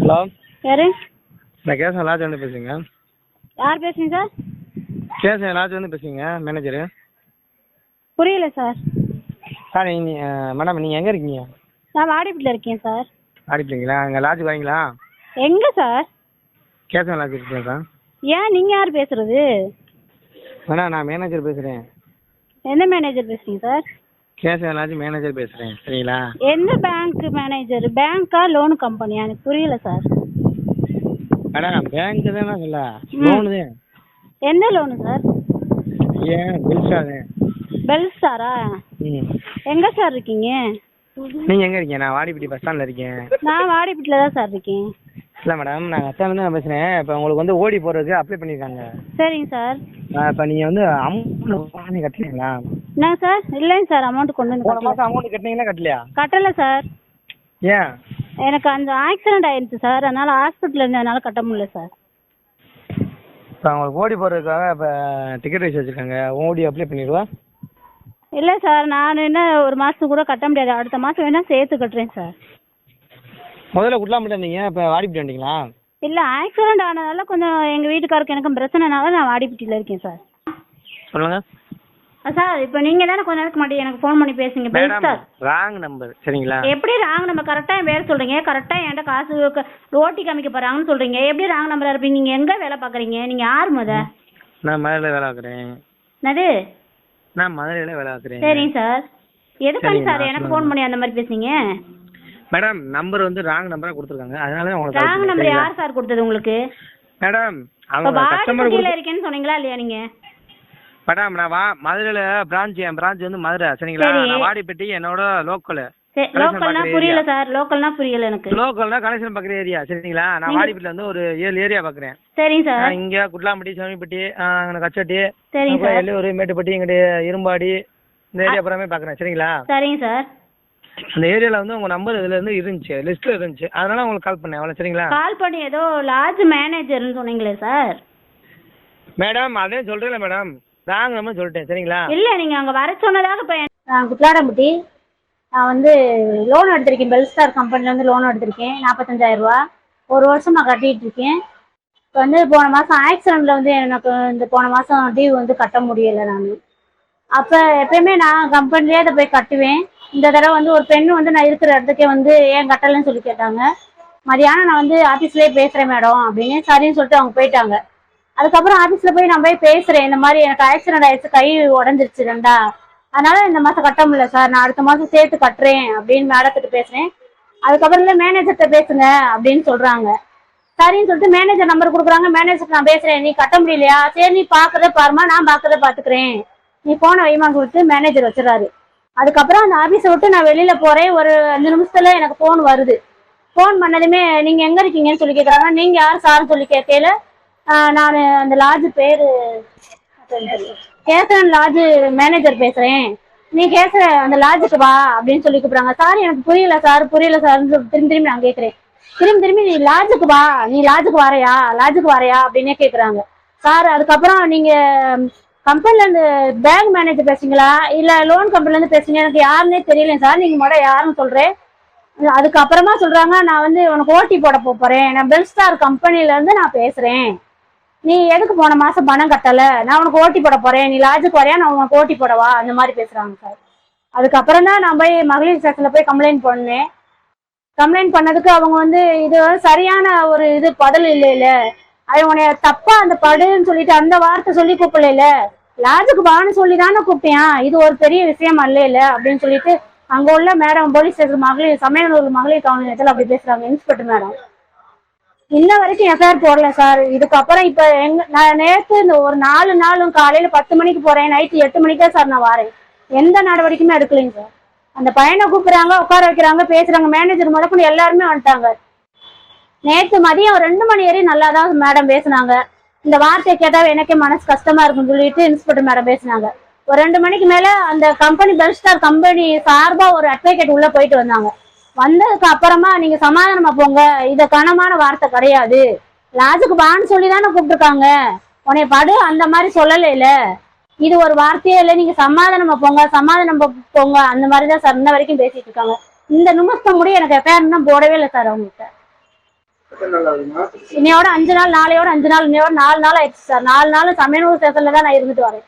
Hello, யாரு? நான் Kesavan lodge வந்து பேசுங்க. யார் பேசுறீங்க சார்? கேசவன் லாட்ஜ் வந்து பேசுங்க, மேனேஜரு. புரியல சார். சார் மேடம் நீங்கள் எங்கே இருக்கீங்க? நான் வாடிப்பட்டியில் இருக்கேன் சார். வாடிப்பட்டிங்களா? அங்கே லாட்ஜ் வரீங்களா? எங்கே சார்? கேசவன் லாட்ஜ் இருக்கீங்களா சார்? ஏன் நீங்கள் யார் பேசுறது? மேடம் நான் மேனேஜர் பேசுகிறேன். எந்த மேனேஜர் பேசுறீங்க சார்? கேசவன் லாட்ஜ் மேனேஜர் பேசுகிறேன், சரிங்களா? எந்த பேங்க் மேனேஜர்? பேங்க்கா லோனு கம்பெனியா? எனக்கு புரியல சார். மேடம் பேங்க்கு தானே சொல்ல, லோனு தான். எந்த லோனு சார்? ஏன் பெல்ஸ்டாரு? பெல்ஸ்டாரா? எங்கே சார் இருக்கீங்க? நீங்கள் எங்கே இருக்கீங்க? நான் வாடிப்பட்டி பஸ் ஸ்டாண்டில் இருக்கேன். நான் வாடிப்பட்டியில் தான் சார் இருக்கேன். இல்லை மேடம், நான் அஸ்டாண்ட்லேருந்து நான் பேசுகிறேன். இப்போ உங்களுக்கு வந்து ஓடி போடுறதுக்கு அப்ளை பண்ணியிருக்காங்க. சரிங்க சார். இப்போ நீங்கள் வந்து அமௌண்ட் கட்டலீங்களா? என்னங்க சார்? இல்லைங்க சார், அமௌண்ட் கொண்டு வந்து போன மாதம் அமௌண்ட் கட்டினீங்களா கட்டலையா? கட்டலை சார். ஏன்? எனக்கு அந்த ஆக்சிடென்ட் ஆயிடுச்சு சார், அதனால் ஹாஸ்பிட்டலில் இருந்ததுனால கட்ட முடியல சார். இப்போ அவங்களுக்கு ஓடி போடுறதுக்காக இப்போ டிக்கெட் வைஸ் வச்சுருக்காங்க, ஓடி அப்ளை பண்ணிடுவா? இல்லை சார், நான் என்ன ஒரு மாதத்துக்கு கூட கட்ட முடியாது, அடுத்த மாதம் வேணால் சேர்த்து கட்டுறேன் சார். முதல்ல குட்லாம்பட்டி இருந்தீங்க, இப்போ வாடிப்பட்டி வந்தீங்களா? இல்லை, ஆக்சிடென்ட் ஆனதால கொஞ்சம் எங்கள் வீட்டுக்காருக்கு எனக்கும் பிரச்சனைனால நான் வாடிப்பட்டியில் இருக்கேன் சார். சொல்லுங்கள் சார். இப்போ நீங்கள் தானே கொஞ்ச நேரத்துக்கு முன்னாடி எனக்கு ஃபோன் பண்ணி பேசுங்க. பெல் சார் ராங் நம்பர், சரிங்களா? எப்படி ராங் நம்பர்? கரெக்டாக என் பேர் சொல்கிறீங்க, கரெக்டாக என்கிட்ட காசு ஓட்டி காமிக்க போகிறாங்கன்னு சொல்கிறீங்க. எப்படி ராங் நம்பராக இருப்பீங்க? நீங்கள் எங்கே வேலை பார்க்குறீங்க? நீங்கள் யார் நான் மதுரையில் வேலை பார்க்குறேன். என்னது? நான் மதுரையில் வேலை பார்க்குறேன். சரிங்க சார். எதுக்காக சார் எனக்கு ஃபோன் பண்ணி அந்த மாதிரி பேசுனீங்க? மேடம் நம்பர் வந்து ராங் நம்பராக கொடுத்துருக்காங்க, அதனால தான் உங்களுக்கு. ராங் நம்பர் யார் சார் கொடுத்தது உங்களுக்கு? மேடம் அவங்க கஸ்டமர் கீழே இருக்கேன்னு சொன்னீங்களா இல்லையா நீங்கள்? மேடம் நான் மதுரையில் பிரான்ச், என் பிரான்ச் வந்து மதுரை, சரிங்களா? நான் வாடிப்பட்டி என்னோட லோக்கல். லோக்கல்னா புரியல சார். லோக்கல்னா புரியல எனக்கு. லோக்கல்னா கனெக்ஷன் பார்க்குற ஏரியா, சரிங்களா? நான் வாடிப்பட்டியில் வந்து ஒரு 7 ஏரியா பார்க்குறேன். சரிங்க சார். இங்கே குட்லாம்பட்டி, சோனிப்பட்டி, கச்சட்டி, சரிங்க சார், எல்லூர், மேட்டுப்பட்டி, இங்கிட்ட இரும்பாடி, இந்த ஏரியா பூராமே பார்க்குறேன், சரிங்களா? சரிங்க சார். அந்த ஏரியாவில் வந்து உங்கள் நம்பர் இதில் இருந்து இருந்துச்சு, லிஸ்ட்டில் இருந்துச்சு, அதனால உங்களுக்கு கால் பண்ணேன், அவ்வளோ, சரிங்களா? கால் பண்ணி ஏதோ லாட்ஜ் மேனேஜர்னு சொன்னீங்களே சார். மேடம் அதே சொல்கிறேன் மேடம், ராங் நம்பர் சொல்லிட்டேன், சரிங்களா? இல்லை, நீங்கள் அங்கே வர சொன்னதாக. இப்போ நான் குட்லாடம்பட்டி, நான் வந்து லோன் எடுத்திருக்கேன், பெல்ஸ்டார் கம்பெனிலேருந்து லோன் எடுத்திருக்கேன், 45,000 ரூபா. ஒரு வருஷமாக கட்டிகிட்டு இருக்கேன். இப்போ வந்து போன மாதம் ஆக்சிடெண்ட்டில் வந்து எனக்கு இந்த போன மாதம் டியூ வந்து கட்ட முடியலை நான். அப்போ எப்பயுமே நான் கம்பெனிலே அதை போய் கட்டுவேன். இந்த தடவை வந்து ஒரு பெண்ணு வந்து நான் இருக்கிற இடத்துக்கே வந்து ஏன் கட்டலைன்னு சொல்லி கேட்டாங்க. மதியானம் நான் வந்து ஆஃபீஸ்லேயே பேசுகிறேன் மேடம் அப்படின்னு சரின்னு சொல்லிட்டு அவங்க போயிட்டாங்க. அதுக்கப்புறம் ஆஃபீஸில் போய் நான் போய் பேசுகிறேன், இந்த மாதிரி எனக்கு ஆக்சிடென்ட் ஆகிடுச்சு, கை உடஞ்சிருச்சு ரெண்டா, அதனால் இந்த மாதம் கட்ட முடியல சார், நான் அடுத்த மாதம் சேர்த்து கட்டுறேன் அப்படின்னு மேடத்திட்ட பேசுகிறேன். அதுக்கப்புறம் இல்லை மேனேஜர்கிட்ட பேசுங்க அப்படின்னு சொல்கிறாங்க. சரின்னு சொல்லிட்டு மேனேஜர் நம்பர் கொடுக்குறாங்க. மேனேஜர் நான் பேசுகிறேன், நீ கட்ட முடியலையா? சரி நீ பார்க்குறத பாருமா, நான் பார்க்குறத பார்த்துக்கிறேன், நீ ஃபோனை வைமான்னு சொல்லிட்டு மேனேஜர் வச்சுறாரு. அதுக்கப்புறம் அந்த ஆஃபீஸை விட்டு நான் வெளியில் போகிறேன். ஒரு 5 நிமிஷத்தில் எனக்கு ஃபோன் வருது. ஃபோன் பண்ணதுமே நீங்கள் எங்கே இருக்கீங்கன்னு சொல்லி கேட்குறாங்க. நீங்கள் யார் சார்னு சொல்லி கேட்கல, நான் அந்த லாட்ஜு பேர் கேசவன் லாட்ஜு மேனேஜர் பேசுகிறேன், நீ கேட்குற அந்த லாட்ஜுக்கு வா அப்படின்னு சொல்லி கூப்பிட்றாங்க. சார் எனக்கு புரியல சார், புரியல சார்னு திரும்பி நான் கேட்குறேன். திரும்பி நீ லாட்ஜுக்கு வா, நீ லாட்ஜுக்கு வரையா அப்படின்னே கேட்குறாங்க. சார் அதுக்கப்புறம் நீங்கள் கம்பெனிலேருந்து பேங்க் மேனேஜர் பேசுங்களா இல்லை லோன் கம்பெனிலேருந்து பேசுங்க, எனக்கு யாருன்னே தெரியல சார், நீங்கள் மட்டும் யாருன்னு சொல்கிறேன். அதுக்கப்புறமா சொல்கிறாங்க, நான் வந்து உனக்கு ஓட்டி போட போகிறேன், நான் பெல்ஸ்டார் கம்பெனிலேருந்து நான் பேசுகிறேன், நீ எதுக்கு போன மாதம் பணம் கட்டலை, நான் உனக்கு ஓட்டி போட போகிறேன், நீ லாட்ஜுக்கு வரையா, நான் உனக்கு ஓட்டி போடவா, அந்த மாதிரி பேசுகிறாங்க சார். அதுக்கப்புறம் தான் நான் போய் மகளிர் ஸ்டேஷனில் போய் கம்ப்ளைண்ட் பண்ணேன். கம்ப்ளைண்ட் பண்ணதுக்கு அவங்க வந்து இது சரியான ஒரு இது பதில் இல்லை, அது உனைய தப்பா அந்த படுன்னு சொல்லிட்டு அந்த வார்த்தை சொல்லி கூப்பிடல, லாட்ஜுக்கு வான்னு சொல்லி தானே கூப்பிட்டேன், இது ஒரு பெரிய விஷயம் அல்ல அப்படின்னு சொல்லிட்டு அங்கே உள்ள மேடம் போலீஸ் ஸ்டேஷன் மகளிர் சமயநூர் மகளிர் காவல் நிலையத்தில் அப்படி பேசுகிறாங்க இன்ஸ்பெக்டர் மேடம். இன்ன வரைக்கும் எஃப்ஐஆர் போடல சார். இதுக்கப்புறம் இப்போ நான் நேற்று இந்த ஒரு 4 நாளும் காலையில் 10 மணிக்கு போகிறேன், நைட்டு 8 மணிக்கு தான் சார் நான் வரேன், எந்த நடவடிக்கையுமே எடுக்கலைங்க சார். அந்த பையனை கூப்பிட்றாங்க, உட்கார வைக்கிறாங்க, பேசுகிறாங்க, மேனேஜர் முதற்கொண்டு எல்லாருமே வந்துட்டாங்க. நேற்று மதியம் 2 மணி வரையும் நல்லா தான் மேடம் பேசினாங்க. இந்த வார்த்தையை கேட்டால் எனக்கே மனசு கஷ்டமா இருக்குன்னு சொல்லிட்டு இன்ஸ்பெக்டர் மேடம் பேசினாங்க. ஒரு 2 மணிக்கு மேலே அந்த கம்பெனி பெல்ஸ்டார் கம்பெனி சார்பாக ஒரு அட்வொகேட் உள்ளே போயிட்டு வந்தாங்க. வந்ததுக்கு அப்புறமா நீங்கள் சமாதானமா போங்க, இதை கனமான வார்த்தை கிடையாது, லாட்ஜுக்கு வான்னு சொல்லி தானே கூப்பிட்டுருக்காங்க, உன்னைய படு அந்த மாதிரி சொல்லலை, இது ஒரு வார்த்தையே இல்லை, நீங்கள் சமாதானமா போங்க அந்த மாதிரி தான் சார் இன்ன வரைக்கும் பேசிட்டு இருக்காங்க. இந்த நிமிஷம் முடிய எனக்கு எஃப்ஐஆர் போடவே இல்லை சார் அவங்ககிட்ட. இன்னையோட 5 நாள், நாளையோட 5 நாள், இன்னையோட 4 நாள் ஆயிடுச்சு சார். 4 நாள் சமயனூர் ஸ்டேஷன்ல தான் நான் இருந்துட்டு வரேன்.